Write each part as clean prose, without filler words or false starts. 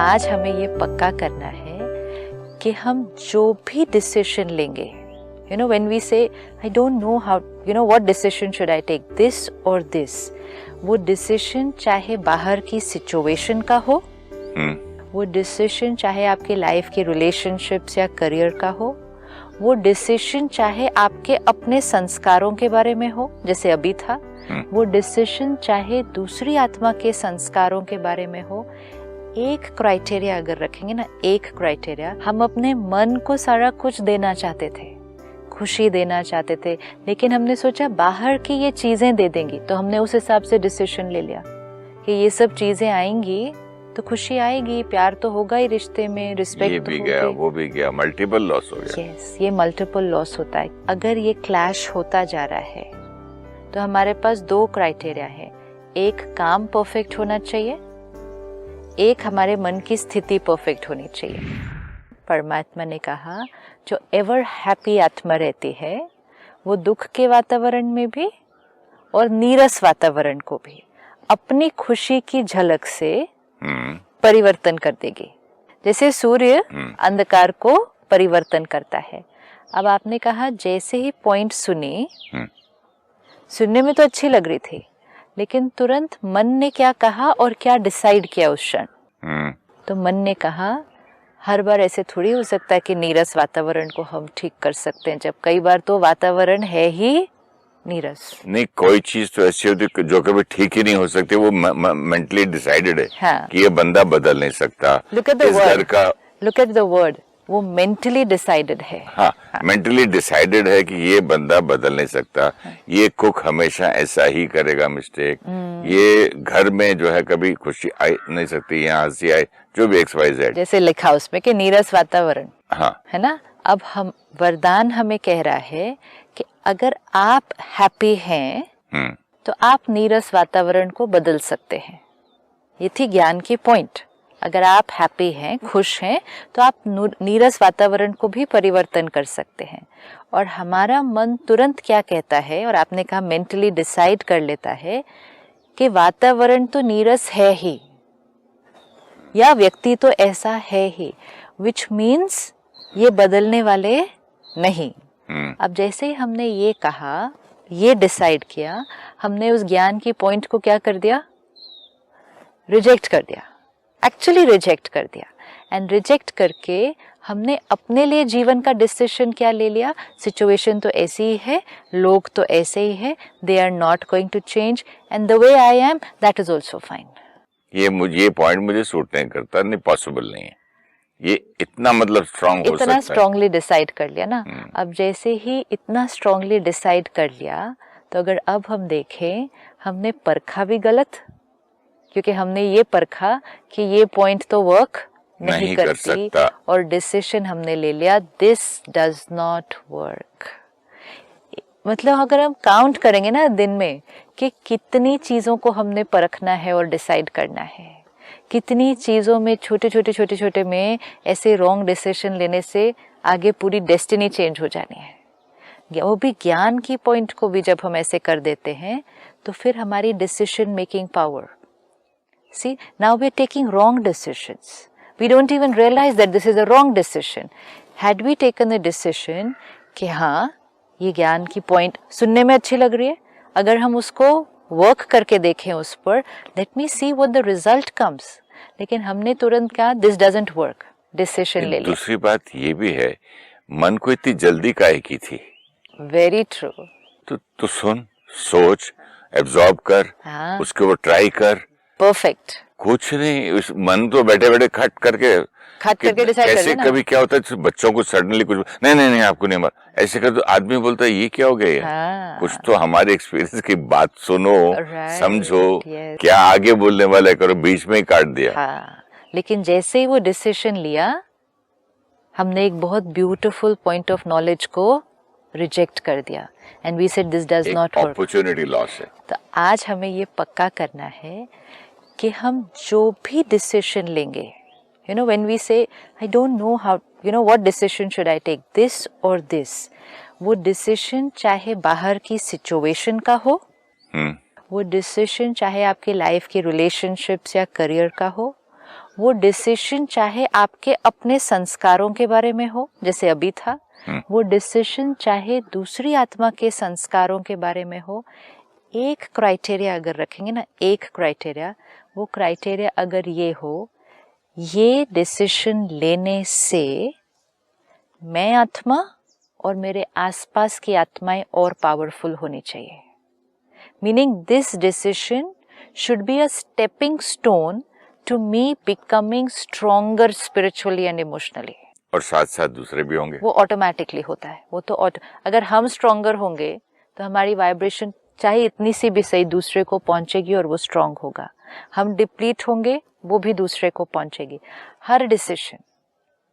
आज हमें ये पक्का करना है कि हम जो भी डिसीजन लेंगे, you know, when we say I don't know how, you know, what decision should I take, this or this, वो डिसीजन चाहे बाहर की सिचुएशन का हो, वो डिसीजन चाहे आपके लाइफ के रिलेशनशिप्स या करियर का हो, वो डिसीजन चाहे आपके अपने संस्कारों के बारे में हो जैसे अभी था, वो डिसीजन चाहे दूसरी आत्मा के संस्कारों के बारे में हो, एक क्राइटेरिया अगर रखेंगे ना, एक क्राइटेरिया, हम अपने मन को सारा कुछ देना चाहते थे, खुशी देना चाहते थे, लेकिन हमने सोचा बाहर की ये चीजें दे देंगी, तो हमने उस हिसाब से डिसीजन ले लिया कि ये सब चीजें आएंगी तो खुशी आएगी, प्यार तो होगा ही रिश्ते में, रिस्पेक्ट, ये भी गया वो भी गया, मल्टीपल लॉस हो गया। यस, ये मल्टीपल लॉस होता है। अगर ये क्लैश होता जा रहा है तो हमारे पास दो क्राइटेरिया है, एक काम परफेक्ट होना चाहिए, एक हमारे मन की स्थिति परफेक्ट होनी चाहिए। परमात्मा ने कहा जो एवर हैप्पी आत्मा रहती है वो दुख के वातावरण में भी और नीरस वातावरण को भी अपनी खुशी की झलक से परिवर्तन कर देगी, जैसे सूर्य अंधकार को परिवर्तन करता है। अब आपने कहा जैसे ही पॉइंट सुनी, सुनने में तो अच्छी लग रही थी, लेकिन तुरंत मन ने क्या कहा और क्या डिसाइड किया उस क्षण? तो मन ने कहा हर बार ऐसे थोड़ी हो सकता है कि नीरस वातावरण को हम ठीक कर सकते हैं, जब कई बार तो वातावरण है ही नीरस। नहीं, कोई चीज तो ऐसी होती है जो कभी ठीक ही नहीं हो सकती, वो मेंटली डिसाइडेड है। हाँ। कि ये बंदा बदल नहीं सकता। लुक एट द वर्ड, वो मेंटली डिसाइडेड है। हाँ, मेंटली डिसाइडेड है कि ये बंदा बदल नहीं सकता। ये कुक हमेशा ऐसा ही करेगा मिस्टेक। ये घर में जो है कभी खुशी आई नहीं सकती, यहाँ हंसी आए, जो भी XYZ जैसे लिखा उसमें कि नीरस वातावरण। हाँ, है ना। अब हम वरदान हमें कह रहा है कि अगर आप हैप्पी हैं तो आप नीरस वातावरण को बदल सकते हैं। ये थी ज्ञान की पॉइंट। अगर आप हैप्पी हैं, खुश हैं, तो आप नीरस वातावरण को भी परिवर्तन कर सकते हैं। और हमारा मन तुरंत क्या कहता है, और आपने कहा मेंटली डिसाइड कर लेता है कि वातावरण तो नीरस है ही, या व्यक्ति तो ऐसा है ही, विच मीन्स ये बदलने वाले नहीं। अब जैसे ही हमने ये कहा, ये डिसाइड किया, हमने उस ज्ञान की पॉइंट को क्या कर दिया? रिजेक्ट कर दिया, एक्चुअली रिजेक्ट कर दिया। एंड रिजेक्ट करके हमने अपने लिए जीवन का डिसीजन क्या ले लिया? सिचुएशन तो ऐसी ही है, लोग तो ऐसे ही है, they are not going to change and the way I am that is also fine. ये पॉइंट मुझे सूट नहीं करता, नहीं पॉसिबल नहीं है। ये इतना मतलब स्ट्रांग हो सकता है, इतना स्ट्रांगली डिसाइड कर लिया ना। अब जैसे ही इतना स्ट्रांगली डिसाइड कर लिया, तो अगर अब हम देखें, हमने परखा भी गलत, क्योंकि हमने ये परखा कि ये पॉइंट तो वर्क नहीं कर सकता, और डिसीजन हमने ले लिया दिस डज नॉट वर्क। मतलब अगर हम काउंट करेंगे ना दिन में कि कितनी चीजों को हमने परखना है और डिसाइड करना है, कितनी चीजों में छोटे में ऐसे रॉन्ग डिसीजन लेने से आगे पूरी डेस्टिनी चेंज हो जानी है। वो भी ज्ञान की पॉइंट को भी जब हम ऐसे कर देते हैं तो फिर हमारी decision making power, see now we are taking wrong decisions, we don't even realize that this is a wrong decision. Had we taken the decision कि हाँ ये ज्ञान की पॉइंट सुनने में अच्छी लग रही है, अगर हम उसको वर्क करके देखें उस पर, let me see what the result comes, लेकिन हमने तुरंत कहा this doesn't work, डिसीजन ले लिया। दूसरी बात ये भी है, मन को इतनी जल्दी काहे की थी? Very true. तो सुन, सोच, एब्जॉर्ब कर, हाँ। उसके वो ट्राई कर, परफेक्ट। कुछ नहीं, उस मन तो बैठे बैठे खट करके डिसाइड कर ऐसे लेना। कभी क्या होता है बच्चों को सडनली कुछ नहीं आपको नहीं मार, ऐसे कर तो आदमी बोलता है ये क्या हो गया? हाँ। कुछ तो हमारे एक्सपीरियंस की बात सुनो, समझो, yes. क्या आगे बोलने वाला करो, बीच में ही काट दिया। हाँ। लेकिन जैसे ही वो डिसीजन लिया, हमने एक बहुत ब्यूटीफुल पॉइंट ऑफ नॉलेज को रिजेक्ट कर दिया and we said this does not work. Opportunity loss है। तो आज हमें ये पक्का करना है कि हम जो भी डिसीजन लेंगे, you know, when we say I don't know how, you know, what decision should I take, this or this, वो डिसीजन चाहे बाहर की सिचुएशन का हो, वो डिसीजन चाहे आपके लाइफ के रिलेशनशिप्स या करियर का हो, वो डिसीजन चाहे आपके अपने संस्कारों के बारे में हो, जैसे अभी था, वो डिसीजन चाहे दूसरी आत्मा के संस्कारों के बारे में हो, एक क्राइटेरिया अगर रखेंगे ना, एक क्राइटेरिया, वो क्राइटेरिया अगर ये हो, ये डिसीजन लेने से मैं आत्मा और मेरे आसपास की आत्माएं और पावरफुल होनी चाहिए। Meaning this decision should be a stepping stone to me becoming stronger spiritually and emotionally. और साथ साथ दूसरे भी होंगे, वो ऑटोमेटिकली होता है। वो तो अगर हम स्ट्रॉन्गर होंगे तो हमारी वाइब्रेशन चाहे इतनी सी भी सही दूसरे को पहुंचेगी और वो स्ट्रॉन्ग होगा। हम डिप्लीट होंगे, वो भी दूसरे को पहुंचेगी। हर डिसीजन,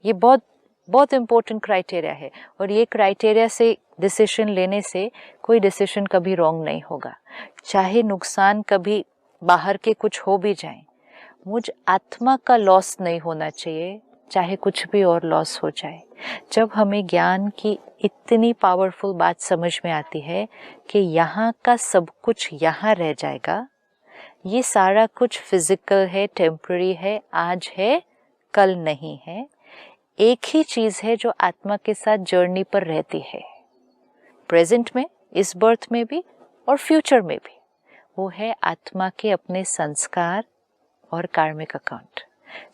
ये बहुत बहुत इंपॉर्टेंट क्राइटेरिया है, और ये क्राइटेरिया से डिसीजन लेने से कोई डिसीजन कभी रॉन्ग नहीं होगा। चाहे नुकसान कभी बाहर के कुछ हो भी जाए, मुझ आत्मा का लॉस नहीं होना चाहिए, चाहे कुछ भी और लॉस हो जाए। जब हमें ज्ञान की इतनी पावरफुल बात समझ में आती है कि यहाँ का सब कुछ यहाँ रह जाएगा, ये सारा कुछ फिजिकल है, टेम्पररी है, आज है कल नहीं है, एक ही चीज है जो आत्मा के साथ जर्नी पर रहती है, प्रेजेंट में, इस बर्थ में भी और फ्यूचर में भी, वो है आत्मा के अपने संस्कार और कार्मिक अकाउंट।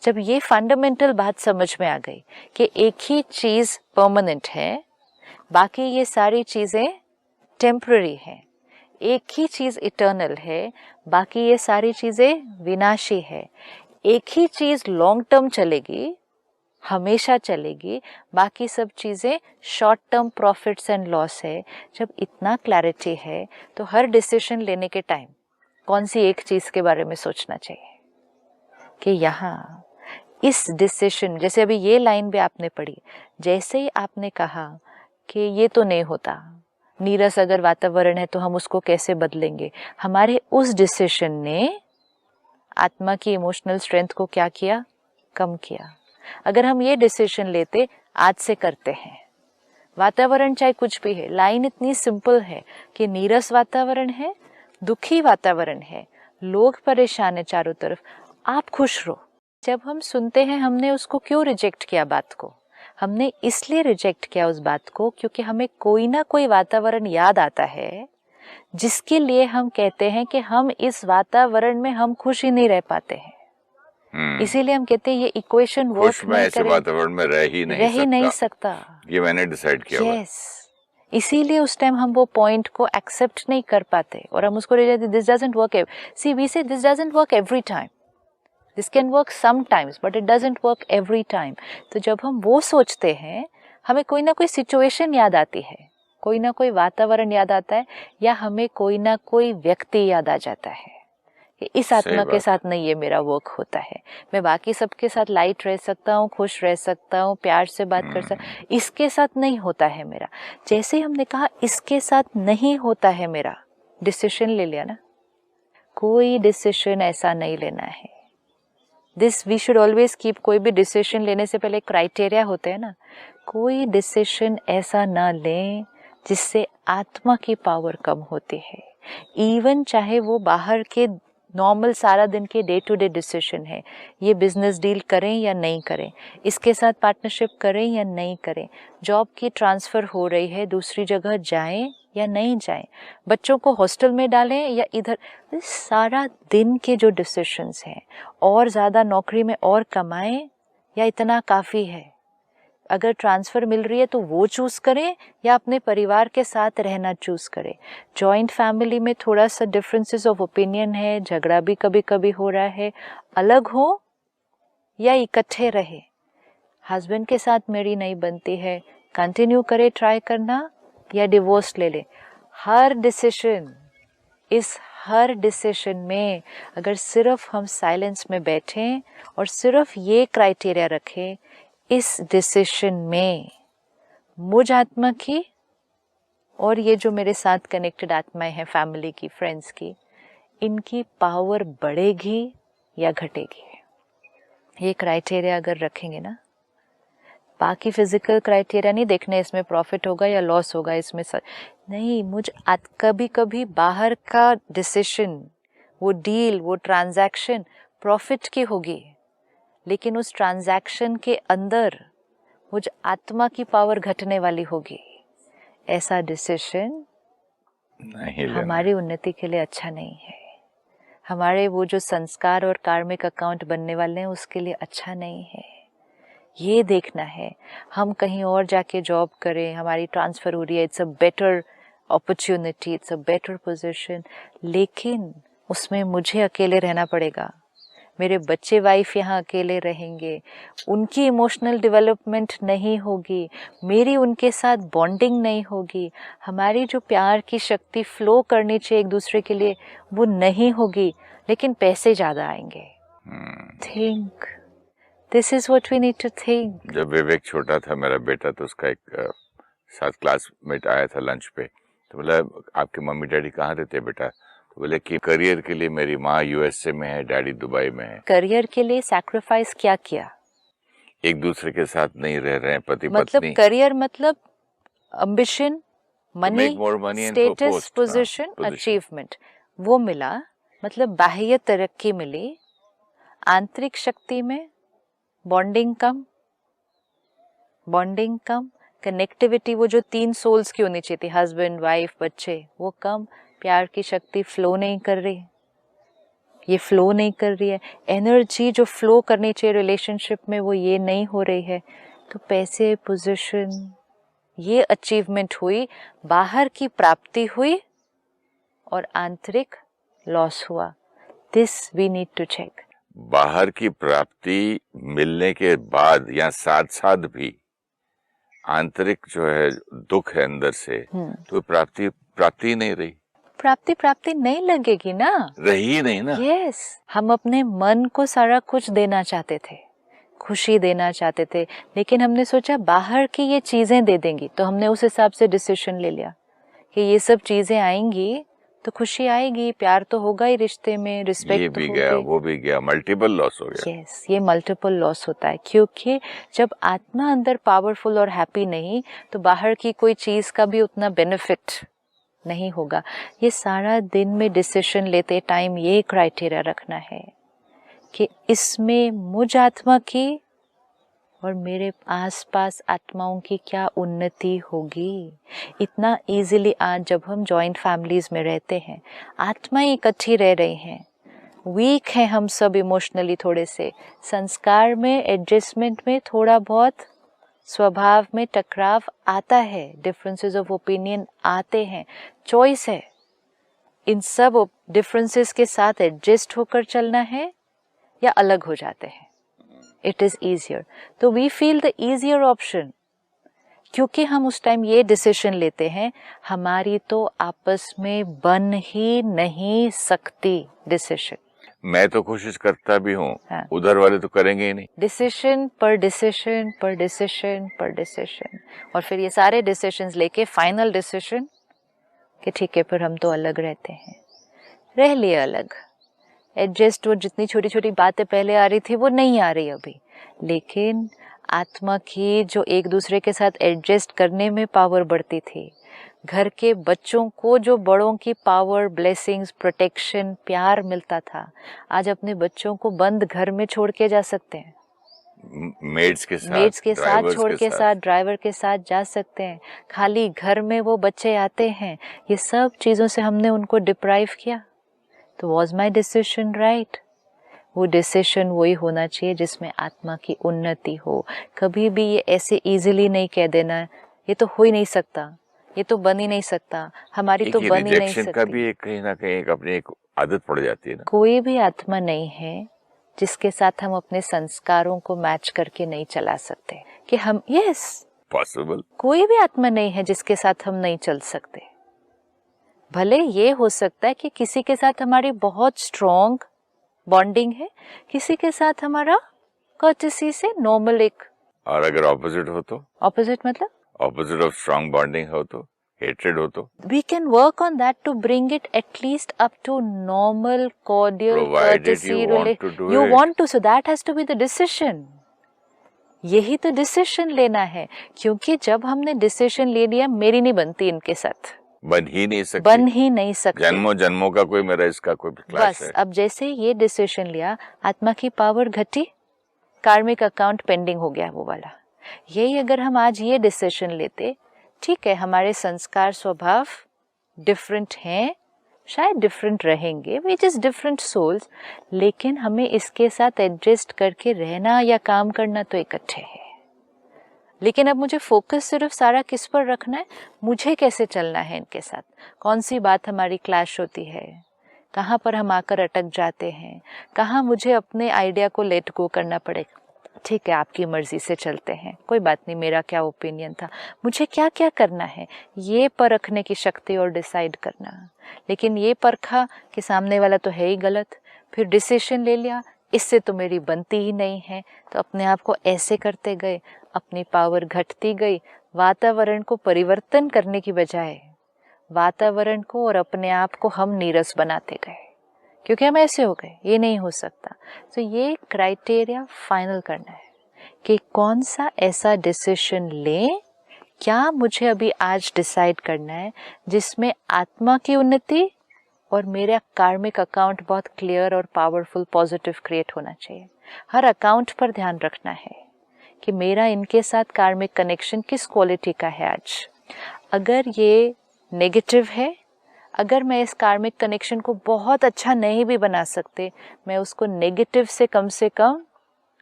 जब ये फंडामेंटल बात समझ में आ गई कि एक ही चीज परमानेंट है, बाकी ये सारी चीजें टेम्पररी हैं, एक ही चीज इटर्नल है, बाकी ये सारी चीजें विनाशी है, एक ही चीज लॉन्ग टर्म चलेगी, हमेशा चलेगी, बाकी सब चीजें short term profits and loss है। जब इतना क्लैरिटी है तो हर डिसीजन लेने के टाइम कौन सी एक चीज के बारे में सोचना चाहिए कि यहाँ इस डिसीजन, जैसे अभी ये लाइन भी आपने पढ़ी, जैसे ही आपने कहा कि ये तो नहीं होता, नीरस अगर वातावरण है तो हम उसको कैसे बदलेंगे, हमारे उस डिसीजन ने आत्मा की इमोशनल स्ट्रेंथ को क्या किया, कम किया। अगर हम ये डिसीजन लेते, आज से करते हैं, वातावरण चाहे कुछ भी है, लाइन इतनी सिंपल है कि नीरस वातावरण है, दुखी वातावरण है, लोग परेशान है चारों तरफ, आप खुश रहो। जब हम सुनते हैं, हमने उसको क्यों रिजेक्ट किया बात को, हमने इसलिए रिजेक्ट किया उस बात को क्योंकि हमें कोई ना कोई वातावरण याद आता है जिसके लिए हम कहते हैं कि हम इस वातावरण में हम खुश ही नहीं रह पाते हैं। इसीलिए हम कहते हैं ये इक्वेशन वर्क नहीं ऐसे वातावरण में रह ही नहीं सकता। ये मैंने डिसाइड किया हुआ है। इसीलिए उस टाइम हम वो पॉइंट को एक्सेप्ट नहीं कर पाते और हम उसको this doesn't work, see we say this doesn't work every time, this can work sometimes but it doesn't work every time. तो जब हम वो सोचते हैं, हमें कोई ना कोई सिचुएशन याद आती है, कोई ना कोई वातावरण याद आता है, या हमें कोई ना कोई व्यक्ति याद आ जाता है कि इस आत्मा के साथ नहीं ये मेरा वर्क होता है, मैं बाकी सबके साथ लाइट रह सकता हूँ, खुश रह सकता हूँ, प्यार से बात कर सकता, इसके साथ नहीं होता है मेरा। जैसे हमने कहा इसके साथ नहीं होता है मेरा, डिसीजन ले लिया ना। कोई डिसीजन ऐसा नहीं लेना है, this we should always keep. कोई भी डिसीजन लेने से पहले क्राइटेरिया होते हैं ना, कोई डिसीजन ऐसा ना लें जिससे आत्मा की पावर कम होती है। इवन चाहे वो बाहर के नॉर्मल सारा दिन के डे टू डे डिसीजन है, ये बिजनेस डील करें या नहीं करें, इसके साथ पार्टनरशिप करें या नहीं करें, जॉब की ट्रांसफ़र हो रही है, दूसरी जगह जाएं या नहीं जाएं, बच्चों को हॉस्टल में डालें या इधर, सारा दिन के जो डिसीजंस हैं, और ज़्यादा नौकरी में और कमाएं या इतना काफ़ी है, अगर ट्रांसफ़र मिल रही है तो वो चूज़ करें या अपने परिवार के साथ रहना चूज़ करें। जॉइंट फैमिली में थोड़ा सा डिफरेंसेस ऑफ ओपिनियन है, झगड़ा भी कभी कभी हो रहा है, अलग हो या इकट्ठे रहे, हस्बैंड के साथ मेरी नहीं बनती है, कंटिन्यू करे ट्राई करना या डिवोर्स ले ले। हर डिसीजन में अगर सिर्फ हम साइलेंस में बैठें और सिर्फ ये क्राइटेरिया रखें, इस डिसीजन में मुझ आत्मा की और ये जो मेरे साथ कनेक्टेड आत्माएं हैं, फैमिली की, फ्रेंड्स की, इनकी पावर बढ़ेगी या घटेगी, ये क्राइटेरिया अगर रखेंगे ना, बाकी फिजिकल क्राइटेरिया नहीं देखने इसमें प्रॉफिट होगा या लॉस होगा, इसमें नहीं, कभी कभी बाहर का डिसीजन, वो डील, वो ट्रांजैक्शन प्रॉफिट की होगी, लेकिन उस ट्रांजैक्शन के अंदर वो जो आत्मा की पावर घटने वाली होगी, ऐसा डिसीजन नहीं लेना। हमारी उन्नति के लिए अच्छा नहीं है। हमारे वो जो संस्कार और कार्मिक अकाउंट बनने वाले हैं उसके लिए अच्छा नहीं है। ये देखना है हम कहीं और जाके जॉब करें, हमारी ट्रांसफर हो रही है, it's a better opportunity, it's a better position, लेकिन उसमें मुझे अकेले रहना पड़ेगा, मेरे बच्चे वाइफ यहाँ अकेले रहेंगे, उनकी इमोशनल डेवलपमेंट नहीं होगी, मेरी उनके साथ बॉन्डिंग नहीं होगी, हमारी जो प्यार की शक्ति फ्लो करनी चाहिए एक दूसरे के लिए वो नहीं होगी, लेकिन पैसे ज़्यादा आएंगे। Think, this is what we need to think. जब विवेक छोटा था मेरा बेटा, तो उसका एक साथ क्लासमेट आया था लंच पे, तो बोला आपके मम्मी डैडी कहाँ रहते बेटा? तो बोले कि करियर के लिए मेरी माँ यूएसए में है, डैडी दुबई में है। करियर के लिए सैक्रिफाइस क्या किया? एक दूसरे के साथ नहीं रह रहे हैं, पति मतलब पत्नी। करियर मतलब ambition, money, status, position, achievement, वो मिला, मतलब बाह्य तरक्की मिली, आंतरिक शक्ति में बॉन्डिंग कम, कनेक्टिविटी वो जो 3 सोल्स की होनी चाहिए थी, हस्बैंड वाइफ बच्चे, वो कम, प्यार की शक्ति फ्लो नहीं कर रही, ये फ्लो नहीं कर रही है, एनर्जी जो फ्लो करनी चाहिए रिलेशनशिप में वो ये नहीं हो रही है, तो पैसे, पोजीशन, ये अचीवमेंट हुई, बाहर की प्राप्ति हुई और आंतरिक लॉस हुआ। This we need to check. बाहर की प्राप्ति मिलने के बाद या साथ साथ भी आंतरिक जो है दुख है अंदर से, तो प्राप्ति नहीं रही। प्राप्ति नहीं लगेगी ना, रही नहीं ना। यस, हम अपने मन को सारा कुछ देना चाहते थे, खुशी देना चाहते थे, लेकिन हमने सोचा बाहर की ये चीजें दे देंगी, तो हमने उस हिसाब से डिसीजन ले लिया कि ये सब चीजें आएंगी तो खुशी आएगी, प्यार तो होगा ही रिश्ते में, रिस्पेक्ट ये भी गया, वो भी गया, मल्टीपल लॉस हो गया। यस, ये मल्टीपल लॉस होता है, क्योंकि जब आत्मा अंदर पावरफुल और हैप्पी नहीं, तो बाहर की कोई चीज का भी उतना बेनिफिट नहीं होगा। ये सारा दिन में डिसीजन लेते टाइम ये क्राइटेरिया रखना है कि इसमें मुझ आत्मा की और मेरे आसपास आत्माओं की क्या उन्नति होगी। इतना इजीली आज जब हम जॉइंट फैमिलीज में रहते हैं, आत्माएं इकट्ठी रह रही हैं, वीक हैं हम सब इमोशनली, थोड़े से संस्कार में एडजस्टमेंट में थोड़ा बहुत स्वभाव में टकराव आता है, डिफरेंसेस ऑफ ओपिनियन आते हैं, चॉइस है, इन सब डिफरेंसेस के साथ एडजस्ट होकर चलना है या अलग हो जाते हैं, इट इज ईजियर। तो we feel the easier option, क्योंकि हम उस टाइम ये डिसीजन लेते हैं, हमारी तो आपस में बन ही नहीं सकती डिसीजन। मैं तो कोशिश करता भी हूँ, हाँ। उधर वाले तो करेंगे ही नहीं। डिसीजन पर डिसीजन पर डिसीजन पर डिसीजन, और फिर ये सारे डिसीजंस लेके फाइनल डिसीजन कि ठीक है फिर हम तो अलग रहते हैं, रह लिए अलग, एडजस्ट, वो जितनी छोटी छोटी बातें पहले आ रही थी वो नहीं आ रही अभी, लेकिन आत्मा की जो एक दूसरे के साथ एडजस्ट करने में पावर बढ़ती थी, घर के बच्चों को जो बड़ों की पावर, ब्लेसिंग्स, प्रोटेक्शन, प्यार मिलता था, आज अपने बच्चों को बंद घर में छोड़ के जा सकते हैं, मेड्स के साथ छोड़ के साथ, ड्राइवर के साथ जा सकते हैं, खाली घर में वो बच्चे आते हैं, ये सब चीज़ों से हमने उनको डिप्राइव किया। तो वॉज माई डिसीजन राइट? वो डिसीजन वही होना चाहिए जिसमें आत्मा की उन्नति हो। कभी भी ये ऐसे इजीली नहीं कह देना ये तो हो ही नहीं सकता, ये तो बन ही नहीं सकता, हमारी तो बन ही नहीं सकती। का भी एक कहीं ना कहीं अपनी एक आदत पड़ जाती है ना। कोई भी आत्मा नहीं है जिसके साथ हम अपने संस्कारों को मैच करके नहीं चला सकते कि हम, यस पॉसिबल, कोई भी आत्मा नहीं है जिसके साथ हम नहीं चल सकते। भले ये हो सकता है कि किसी के साथ हमारी बहुत स्ट्रॉन्ग बॉन्डिंग है, किसी के साथ हमारा कर्टेसी से नॉर्मल एक, और अगर ऑपोजिट हो तो, ऑपोजिट मतलब ऑपोजिट ऑफ स्ट्रॉन्ग बॉन्डिंग हो तो, हेट्रेड हो तो, we can work on that to bring it at least up to normal, cordial, courtesy, you want to, so that has to be the decision. यही तो decision लेना है, क्योंकि जब हमने डिसीजन ले लिया मेरी नहीं बनती इनके साथ, बन ही नहीं सकती, जन्मों जन्मों का कोई मेरा इसका कोई क्लैश है। अब जैसे ये डिसीजन लिया, आत्मा की पावर घटी, कार्मिक अकाउंट पेंडिंग हो गया वो वाला। यही अगर हम आज ये डिसीजन लेते, ठीक है हमारे संस्कार स्वभाव डिफरेंट हैं, शायद डिफरेंट रहेंगे, वी जस्ट डिफरेंट सोल्स, लेकिन हमें इसके साथ एडजस्ट करके रहना या काम करना तो इकट्ठे है। लेकिन अब मुझे फोकस सिर्फ सारा किस पर रखना है, मुझे कैसे चलना है इनके साथ, कौन सी बात हमारी क्लैश होती है, कहाँ पर हम आकर अटक जाते हैं, कहाँ मुझे अपने आइडिया को लेट गो करना पड़ेगा। ठीक है आपकी मर्जी से चलते हैं, कोई बात नहीं, मेरा क्या ओपिनियन था, मुझे क्या क्या करना है, ये परखने की शक्ति और डिसाइड करना। लेकिन ये परखा कि सामने वाला तो है ही गलत, फिर डिसीजन ले लिया इससे तो मेरी बनती ही नहीं है, तो अपने आप को ऐसे करते गए, अपनी पावर घटती गई। वातावरण को परिवर्तन करने की बजाय वातावरण को और अपने आप को हम नीरस बनाते गए, क्योंकि हम ऐसे हो गए, ये नहीं हो सकता। तो ये क्राइटेरिया फाइनल करना है कि कौन सा ऐसा डिसीजन लें, क्या मुझे अभी आज डिसाइड करना है जिसमें आत्मा की उन्नति और मेरा कार्मिक अकाउंट बहुत क्लियर और पावरफुल पॉजिटिव क्रिएट होना चाहिए। हर अकाउंट पर ध्यान रखना है कि मेरा इनके साथ कार्मिक कनेक्शन किस क्वालिटी का है आज। अगर ये नेगेटिव है, अगर मैं इस कार्मिक कनेक्शन को बहुत अच्छा नहीं भी बना सकते, मैं उसको नेगेटिव से कम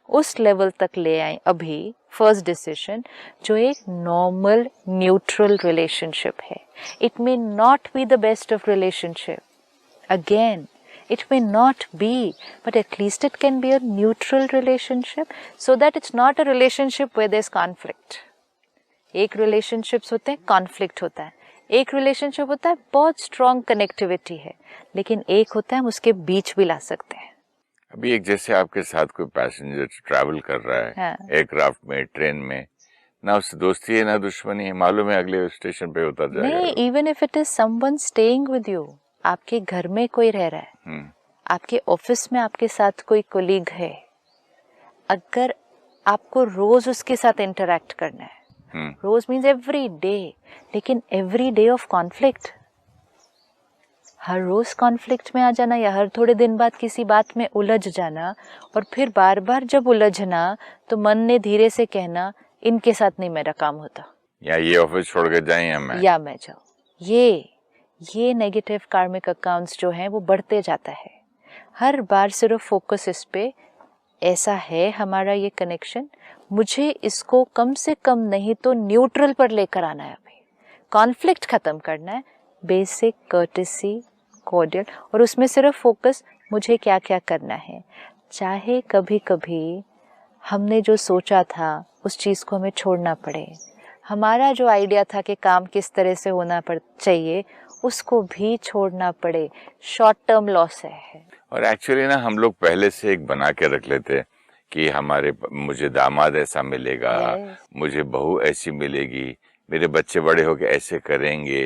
उस लेवल तक ले आए अभी फर्स्ट डिसीजन, जो एक नॉर्मल न्यूट्रल रिलेशनशिप है। It may not be the best of relationship, again it may not be, but at least it can be a neutral relationship, so that it's not a relationship where there's conflict. एक relationships होते हैं conflict होता है, एक relationship होता है बहुत strong connectivity है, लेकिन एक होता है हम उसके बीच भी ला सकते हैं। अभी एक जैसे आपके साथ कोई पैसेंजर ट्रैवल कर रहा है, हाँ। एयरक्राफ्ट में, ट्रेन में, ना उससे दोस्ती है ना दुश्मनी है, मालूम है अगले स्टेशन पे उतर जाएगा। नहीं, even if it is someone staying with you, आपके घर में कोई रह रहा है, आपके ऑफिस में आपके साथ कोई कोलीग है, अगर आपको रोज उसके साथ इंटरैक्ट करना है, रोज मीन्स एवरी डे, लेकिन एवरी डे ऑफ कॉन्फ्लिक्ट, हर रोज कॉन्फ्लिक्ट में आ जाना या हर थोड़े दिन बाद किसी बात में उलझ जाना, और फिर बार बार जब उलझना तो मन ने धीरे से कहना इनके साथ नहीं मेरा काम होता, या ये ऑफिस छोड़ के जाएं या मैं जाऊं, ये नेगेटिव कार्मिक अकाउंट्स जो हैं वो बढ़ते जाता है। हर बार सिर्फ फोकस इस पे, ऐसा है हमारा ये कनेक्शन, मुझे इसको कम से कम नहीं तो न्यूट्रल पर लेकर आना है, अभी कॉन्फ्लिक्ट खत्म करना है, बेसिक कर्टेसी कॉर्डियल, और उसमें सिर्फ फोकस मुझे क्या क्या करना है। चाहे कभी कभी हमने जो सोचा था उस चीज़ को हमें छोड़ना पड़े, हमारा जो आइडिया था कि काम किस तरह से होना चाहिए उसको भी छोड़ना पड़े, शॉर्ट टर्म लॉस है। और एक्चुअली ना हम लोग पहले से एक बना के रख लेते कि मुझे दामाद ऐसा मिलेगा, मुझे बहू ऐसी मिलेगी, मेरे बच्चे बड़े होके ऐसे करेंगे,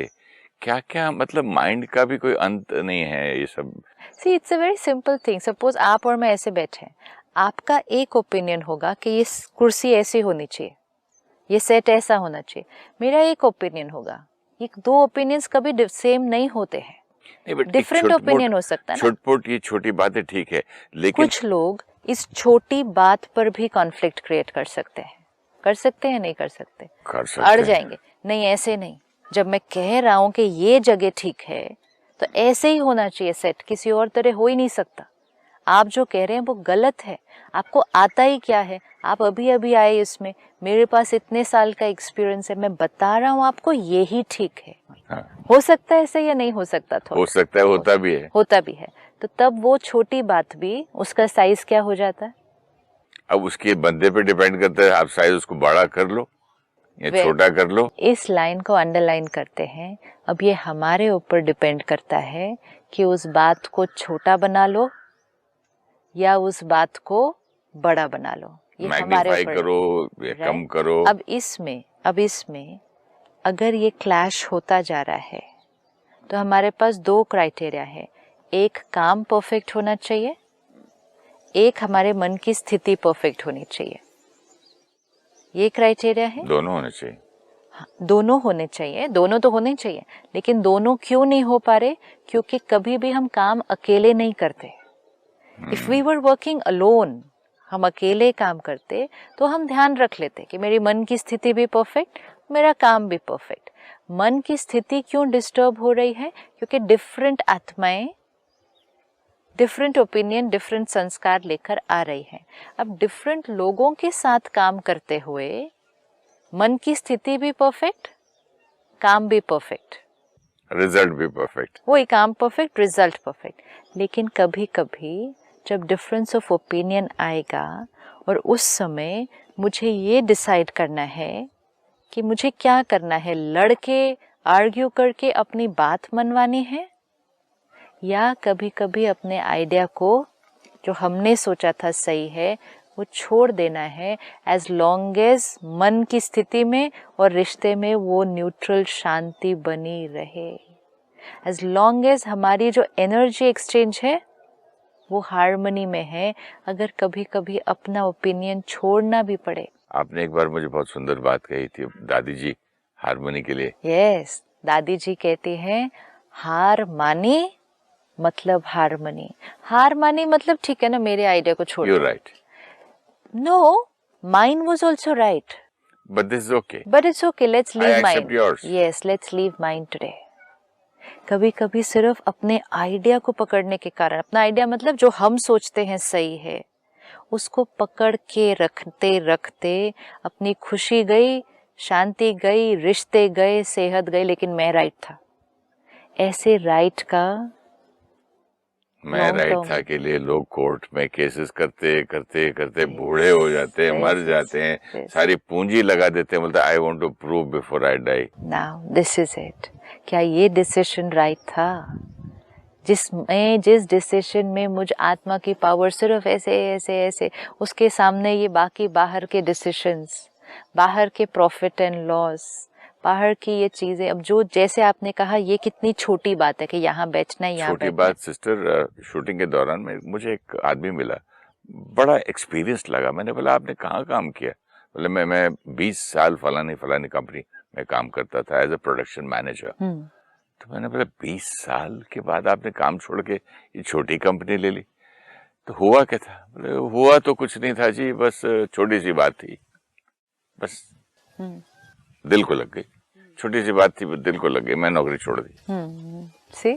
क्या क्या, मतलब माइंड का भी कोई अंत नहीं है ये सब। See it's a very simple thing, suppose आप और मैं ऐसे बैठे हैं, आपका एक ओपिनियन होगा कि ये कुर्सी ऐसी होनी चाहिए, ये सेट ऐसा होना चाहिए, मेरा एक ओपिनियन होगा। ये दो ओपिनियंस कभी सेम नहीं होते हैं, डिफरेंट ओपिनियन हो सकता है ना। छोट-मोट ये छोटी बातें ठीक है, लेकिन कुछ लोग इस छोटी बात पर भी कॉन्फ्लिक्ट क्रिएट कर सकते हैं, नहीं कर सकते, अड़ जाएंगे, नहीं ऐसे नहीं, जब मैं कह रहा हूं कि ये जगह ठीक है तो ऐसे ही होना चाहिए सेट, किसी और तरह हो ही नहीं सकता, आप जो कह रहे हैं वो गलत है, आपको आता ही क्या है, आप अभी अभी आए इसमें, मेरे पास इतने साल का एक्सपीरियंस है, मैं बता रहा हूँ आपको यही ठीक है। हाँ। हो सकता है ऐसे या नहीं हो सकता, थोड़ा हो सकता है, होता भी है, तो तब वो छोटी बात भी उसका साइज क्या हो जाता है, अब उसके बंदे पे डिपेंड करता है, आप साइज उसको बड़ा कर लो या छोटा कर लो। इस लाइन को अंडरलाइन करते हैं, अब ये हमारे ऊपर डिपेंड करता है कि उस बात को छोटा बना लो या उस बात को बड़ा बना लो, ये हमारे ऊपर करो या कम करो। अब इसमें अगर ये क्लैश होता जा रहा है तो हमारे पास दो क्राइटेरिया है, एक काम परफेक्ट होना चाहिए, एक हमारे मन की स्थिति परफेक्ट होनी चाहिए, ये क्राइटेरिया है। दोनों होने चाहिए। हाँ, दोनों होने चाहिए, दोनों तो होने चाहिए, लेकिन दोनों क्यों नहीं हो पा रहे, क्योंकि कभी भी हम काम अकेले नहीं करते। If we were working alone, हम अकेले काम करते तो हम ध्यान रख लेते कि मेरी मन की स्थिति भी परफेक्ट, मेरा काम भी परफेक्ट। मन की स्थिति क्यों डिस्टर्ब हो रही है? क्योंकि डिफरेंट आत्माएं डिफरेंट ओपिनियन, डिफरेंट संस्कार लेकर आ रही हैं। अब डिफरेंट लोगों के साथ काम करते हुए मन की स्थिति भी परफेक्ट, काम भी परफेक्ट, रिजल्ट भी परफेक्ट, वही काम परफेक्ट, रिजल्ट परफेक्ट। लेकिन कभी कभी जब डिफरेंस ऑफ ओपिनियन आएगा और उस समय मुझे ये डिसाइड करना है कि मुझे क्या करना है, लड़के आर्ग्यू करके अपनी बात मनवानी है, या कभी कभी अपने आइडिया को जो हमने सोचा था सही है वो छोड़ देना है, एज लॉन्ग एज मन की स्थिति में और रिश्ते में वो न्यूट्रल शांति बनी रहे, एज लॉन्ग एज हमारी जो एनर्जी एक्सचेंज है वो हार्मनी में है, अगर कभी कभी अपना ओपिनियन छोड़ना भी पड़े। आपने एक बार मुझे बहुत सुंदर बात कही थी दादी जी हार्मनी के लिए। यस, दादी जी कहती हैं हार मानी मतलब हारमनी। हार मानी मतलब ठीक है ना, मेरे आइडिया को छोड़। You're right. No, mine was also right. But this is okay. But it's okay. Let's leave I accept mine. yours. Yes, let's leave mine today. कभी कभी सिर्फ अपने आइडिया को पकड़ने के कारण, अपना आइडिया मतलब जो हम सोचते हैं सही है, उसको पकड़ के रखते रखते अपनी खुशी गई, शांति गई, रिश्ते गए, सेहत गई, लेकिन मैं राइट था। ऐसे राइट का मैं राइट था के लिए लोग कोर्ट में केसेस करते करते करते बूढ़े हो जाते हैं, मर जाते हैं, सारी पूंजी लगा देते हैं, बोलते I want to prove before I die. Now this is it. क्या ये डिसीजन राइट था? जिस डिसीजन में मुझ आत्मा की पावर सिर्फ ऐसे ऐसे ऐसे, उसके सामने ये बाकी बाहर के डिसीजंस, बाहर के प्रॉफिट एंड लॉस, बाहर की ये चीजें, अब जो जैसे आपने कहा ये कितनी छोटी बात है कि यहाँ बैठना है, यहाँ छोटी बात सिस्टर। शूटिंग के दौरान में मुझे एक आदमी मिला, बड़ा एक्सपीरियंस लगा। मैंने बोला आपने कहाँ काम किया? बोले मैं 20 साल फलानी कंपनी में काम करता था एज ए प्रोडक्शन मैनेजर। तो मैंने बोला 20 साल के बाद आपने काम छोड़ के ये छोटी कंपनी ले ली, तो हुआ क्या था? बोले हुआ तो कुछ नहीं था जी, बस छोटी सी बात थी, बस दिल को लग गई, छोटी सी बात थी, दिल को लग गई, मैं नौकरी छोड़ दी। सी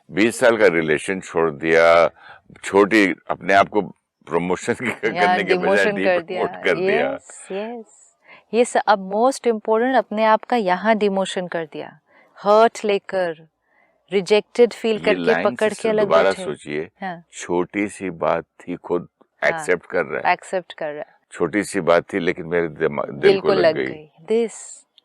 20 साल का रिलेशन छोड़ दिया, छोटी अपने आप को प्रमोशन करने के बजाय डिमोट कर दिया। यस, अब मोस्ट इम्पोर्टेंट, अपने आप का यहाँ डिमोशन कर दिया, हर्ट लेकर, रिजेक्टेड फील करके पकड़ के अलग दोबारा सोचिए। हाँ। छोटी सी बात थी, खुद एक्सेप्ट कर रहा है, छोटी सी बात थी लेकिन मेरे दिल को लग गई। दिस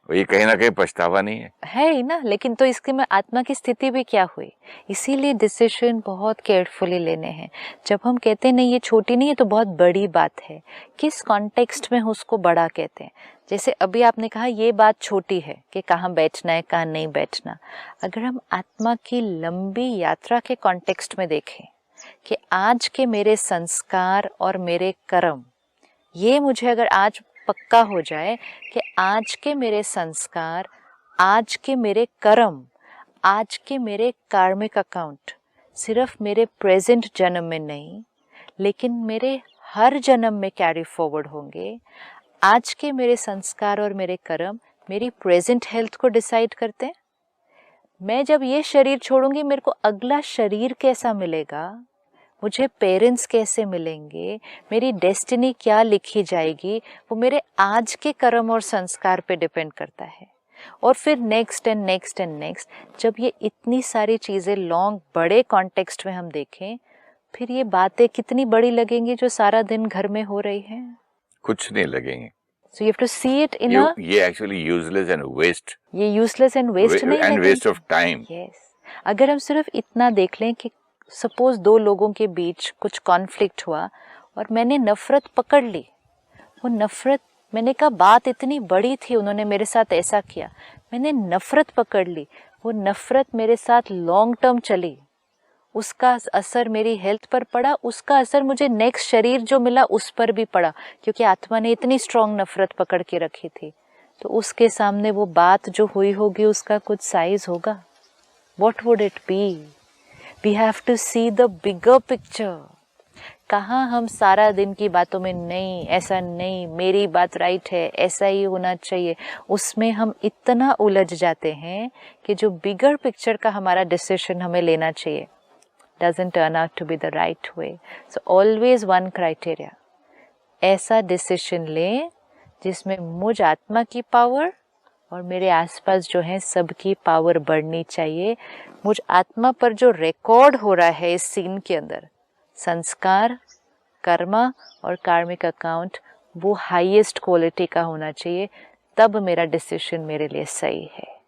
ये कहीं ना कहीं पछतावा नहीं है ही ना, लेकिन तो इसके में आत्मा की स्थिति भी क्या हुई? इसीलिए डिसीजन बहुत केयरफुली लेने हैं। जब हम कहते हैं नहीं ये छोटी नहीं है तो बहुत बड़ी बात है, किस कॉन्टेक्स्ट में उसको बड़ा कहते हैं? जैसे अभी आपने कहा ये बात छोटी है कि कहाँ बैठना है, कहाँ नहीं बैठना। अगर हम आत्मा की लंबी यात्रा के कॉन्टेक्स्ट में देखें कि आज के मेरे संस्कार और मेरे कर्म, ये मुझे अगर आज पक्का हो जाए कि आज के मेरे संस्कार, आज के मेरे कर्म, आज के मेरे कार्मिक अकाउंट सिर्फ मेरे प्रेजेंट जन्म में नहीं लेकिन मेरे हर जन्म में कैरी फॉरवर्ड होंगे। आज के मेरे संस्कार और मेरे कर्म मेरी प्रेजेंट हेल्थ को डिसाइड करते हैं। मैं जब ये शरीर छोड़ूंगी मेरे को अगला शरीर कैसा मिलेगा, मुझे पेरेंट्स कैसे मिलेंगे, मेरी डेस्टिनी क्या लिखी जाएगी, वो मेरे आज के कर्म और संस्कार पे डिपेंड करता है। और फिर next and next and next, जब ये इतनी सारी चीज़ें लॉन्ग बड़े कॉन्टेक्स्ट में हम देखें, फिर ये बातें कितनी बड़ी लगेंगी जो सारा दिन घर में हो रही हैं? कुछ नहीं लगेंगे। So you have to see it in a, ये actually useless and waste. ये useless and waste नहीं and waste of time. Yes. अगर हम सिर्फ इतना देख लें कि सपोज दो लोगों के बीच कुछ कॉन्फ्लिक्ट हुआ और मैंने नफरत पकड़ ली, वो नफरत, मैंने कहा बात इतनी बड़ी थी, उन्होंने मेरे साथ ऐसा किया, मैंने नफरत पकड़ ली, वो नफरत मेरे साथ लॉन्ग टर्म चली, उसका असर मेरी हेल्थ पर पड़ा, उसका असर मुझे नेक्स्ट शरीर जो मिला उस पर भी पड़ा, क्योंकि आत्मा ने इतनी स्ट्रॉन्ग नफरत पकड़ के रखी थी। तो उसके सामने वो बात जो हुई होगी उसका कुछ साइज होगा। What would it be? We have to see the bigger picture. कहाँ हम सारा दिन की बातों में नहीं, ऐसा नहीं, मेरी बात राइट है, ऐसा ही होना चाहिए, उसमें हम इतना उलझ जाते हैं कि जो बिगर पिक्चर का हमारा डिसीजन हमें लेना चाहिए doesn't turn out to be the right way. So always one criteria, ऐसा डिसीजन लें जिसमें मुझ आत्मा की पावर और मेरे आसपास जो है सबकी पावर बढ़नी चाहिए। मुझ आत्मा पर जो रिकॉर्ड हो रहा है इस सीन के अंदर, संस्कार, कर्मा और कार्मिक अकाउंट, वो हाईएस्ट क्वालिटी का होना चाहिए, तब मेरा डिसीजन मेरे लिए सही है।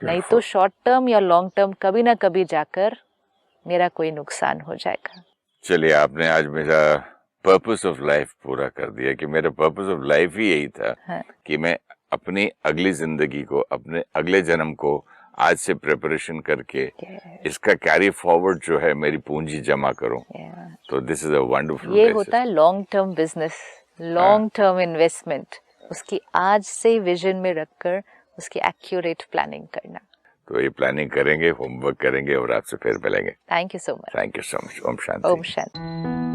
नहीं तो शॉर्ट टर्म या लॉन्ग टर्म कभी ना कभी जाकर मेरा कोई नुकसान हो जाएगा। चलिए, आपने आज मेरा पर्पस ऑफ लाइफ पूरा कर दिया कि मेरा पर्पस ऑफ लाइफ ही यही था। हाँ। कि मैं अपनी अगली जिंदगी को, अपने अगले जन्म को आज से प्रिपरेशन करके इसका कैरी फॉरवर्ड जो है मेरी पूंजी जमा करूं। तो दिस इज अ वंडरफुल, ये होता है long term business, long term investment, उसकी आज से विजन में रखकर उसकी एक्यूरेट प्लानिंग करना। तो ये प्लानिंग करेंगे, होमवर्क करेंगे और आपसे फिर मिलेंगे। Thank you so much. Thank you so much. ओम शांति। ओम शांति।